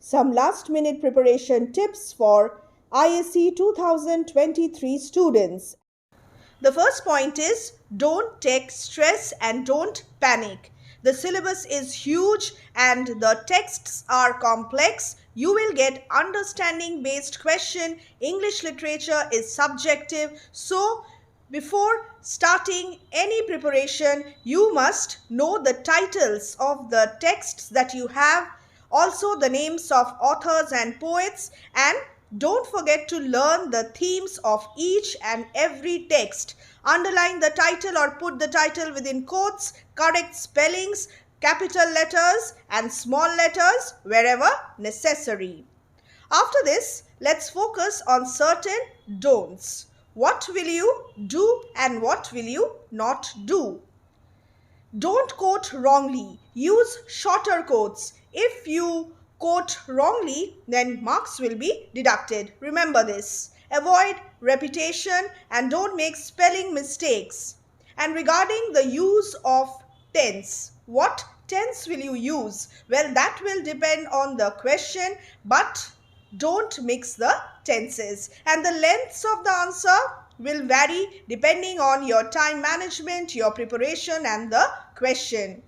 Some last-minute preparation tips for ISC 2023 students. The first point is don't take stress and don't panic. The syllabus is huge and the texts are complex. You will get understanding based question. English literature is subjective. So before starting any preparation, you must know the titles of the texts that you have, also the names of authors and poets, and don't forget to learn the themes of each and every text. Underline the title or put the title within quotes, correct spellings, capital letters and small letters wherever necessary. After this, let's focus on certain don'ts. What will you do and what will you not do? Don't quote wrongly. Use shorter quotes. If you quote wrongly, then marks will be deducted. Remember this. Avoid repetition and don't make spelling mistakes. And regarding the use of tense, what tense will you use? Well, that will depend on the question, but don't mix the tenses. And the lengths of the answer will vary depending on your time management, your preparation and the question.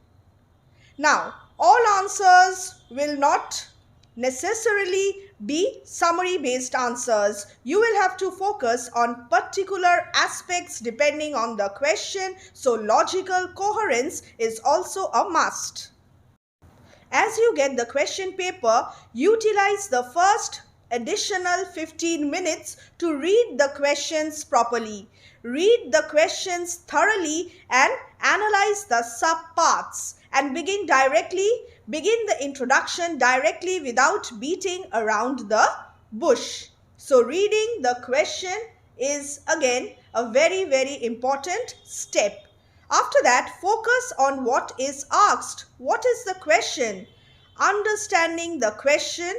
Now, all answers will not necessarily be summary based answers. You will have to focus on particular aspects depending on the question. So logical coherence is also a must. As you get the question paper, utilize the first additional 15 minutes to read the questions properly. Read the questions thoroughly and analyze the subparts and begin the introduction directly without beating around the bush. So reading the question is again a very important step. After that, focus on what is asked. What is the question? Understanding the question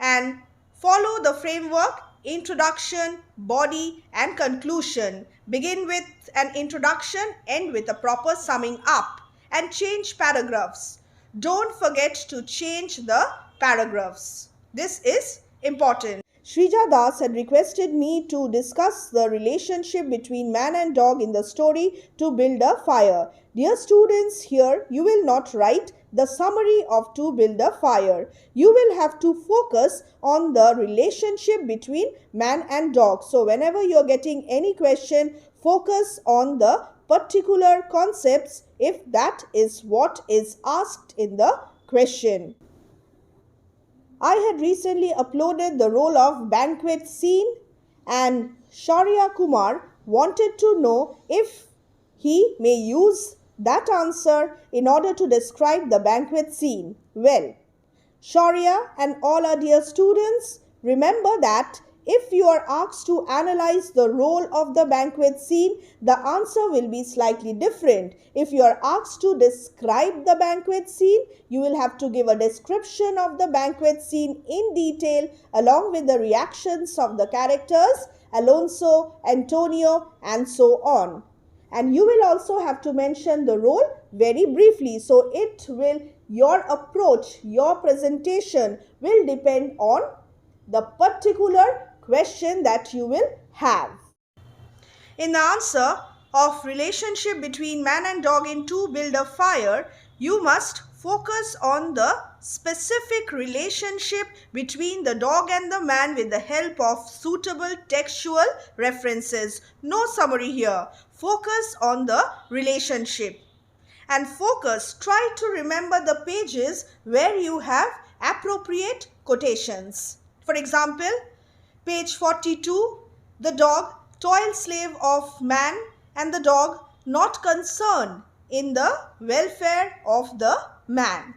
and follow the framework, introduction, body and conclusion. Begin with an introduction, end with a proper summing up and change paragraphs. Don't forget to change the paragraphs. This is important. Shrija Das had requested me to discuss the relationship between man and dog in the story To Build a Fire. Dear students, here you will not write the summary of To Build a Fire. You will have to focus on the relationship between man and dog. So whenever you are getting any question, focus on the particular concepts if that is what is asked in the question. I had recently uploaded the role of banquet scene and Shaurya Kumar wanted to know if he may use that answer in order to describe the banquet scene. Well, Shaurya and all our dear students, remember that if you are asked to analyze the role of the banquet scene, the answer will be slightly different. If you are asked to describe the banquet scene, you will have to give a description of the banquet scene in detail along with the reactions of the characters, Alonso, Antonio, and so on. And you will also have to mention the role very briefly. So your approach, your presentation will depend on the particular question that you will have. In the answer of relationship between man and dog in To Build a Fire, you must focus on the specific relationship between the dog and the man with the help of suitable textual references. No summary here. Focus on the relationship. And try to remember the pages where you have appropriate quotations. For example, page 42, the dog, toil slave of man, and the dog, not concerned in the welfare of the man.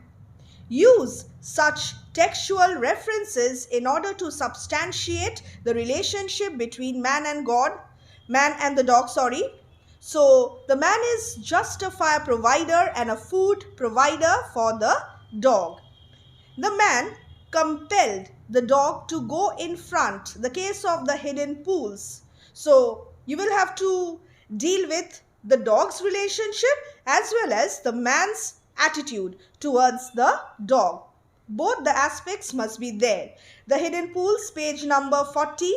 Use such textual references in order to substantiate the relationship between man and the dog. So, the man is just a fire provider and a food provider for the dog. The man compelled the dog to go in front, the case of the hidden pools. So, you will have to deal with the dog's relationship as well as the man's attitude towards the dog. Both the aspects must be there. The hidden pools, page number 40.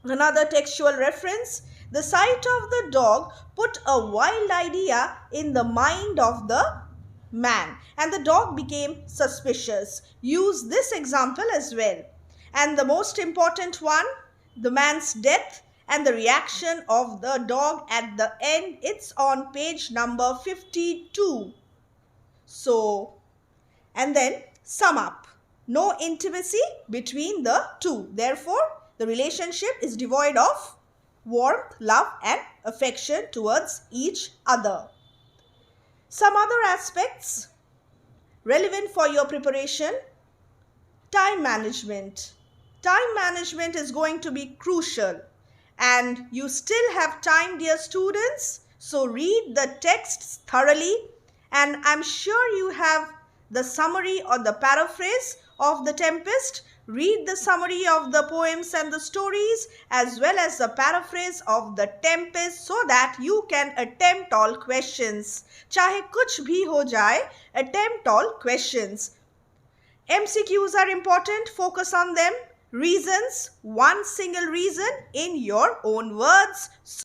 Another textual reference. The sight of the dog put a wild idea in the mind of the man, and the dog became suspicious. Use this example as well. And the most important one, the man's death and the reaction of the dog at the end. It's on page number 52. So, and then sum up. No intimacy between the two. Therefore, the relationship is devoid of warmth, love and affection towards each other. Some other aspects relevant for your preparation. Time management. Time management is going to be crucial, and you still have time, dear students. So read the texts thoroughly, and I'm sure you have the summary or the paraphrase of the Tempest. Read the summary of the poems and the stories as well as the paraphrase of the Tempest so that you can attempt all questions. Chahe kuch bhi ho jaye, attempt all questions. MCQs are important, focus on them. Reasons, one single reason in your own words.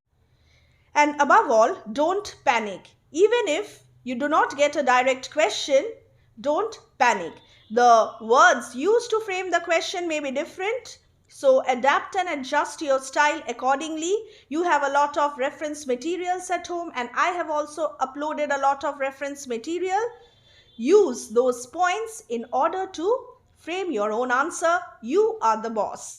And above all, don't panic. Even if you do not get a direct question, don't panic. The words used to frame the question may be different. So adapt and adjust your style accordingly. You have a lot of reference materials at home, and I have also uploaded a lot of reference material. Use those points in order to frame your own answer. You are the boss.